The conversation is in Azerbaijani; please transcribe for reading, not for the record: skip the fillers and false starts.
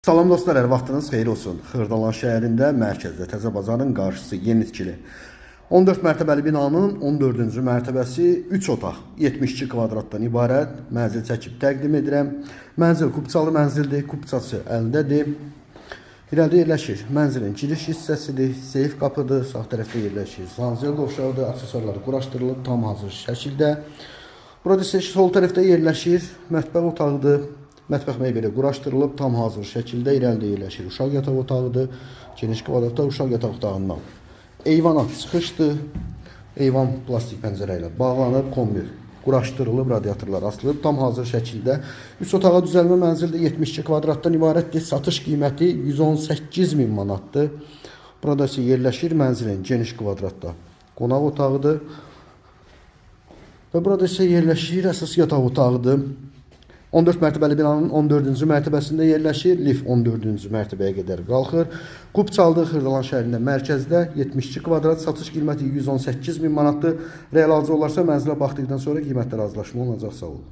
Salam dostlar, hər vaxtınız xeyir olsun. Xırdalan şəhərində, mərkəzdə Təzə Bazarın qarşısı yeni tikili. 14 mərtəbəli binanın 14-cü mərtəbəsi 3 otaq, 72 kvadratdan ibarət mənzil çəkib təqdim edirəm. Mənzil kubçalı mənzildir, kubçası əldədir. İrəlidə yerləşir. Mənzilin giriş hissəsidir, seyf qapıdır, sağ tərəfdə yerləşir. Sanzel qovşağıdır, aksesuarları quraşdırılıb tam hazır şəkildə. Burada isə sol tərəfdə yerləşir, mətbəx otağıdır. Mətbəx mebeli quraşdırılıb tam hazır şəkildə irəlidə yerləşir. Uşaq yataq otağıdır. Geniş kvadratda uşaq yataq otağından eyvana çıxışdır. Eyvan plastik pəncərə ilə bağlanıb, kombi quraşdırılıb, radiatorlar asılıb tam hazır şəkildə. 3 otağa düzəlmə mənzildə 72 kvadratdan ibarətdir. Satış qiyməti 118.000 manatdır. Burada isə yerləşir mənzilin geniş kvadratda qonaq otağıdır. Və burada isə yerləşir əsas yataq otağıdır. 14 mərtəbəli binanın 14-cü mərtəbəsində yerləşir. Lift 14-cü mərtəbəyə qədər qalxır. Kubçalı Xırdalan şəhərində mərkəzdə 72 kvadrat, satış qiyməti 118.000 manatdır. Real alıcı olarsa mənzilə baxdıqdan sonra qiymətlər razılaşma olunacaq. Sağ olun.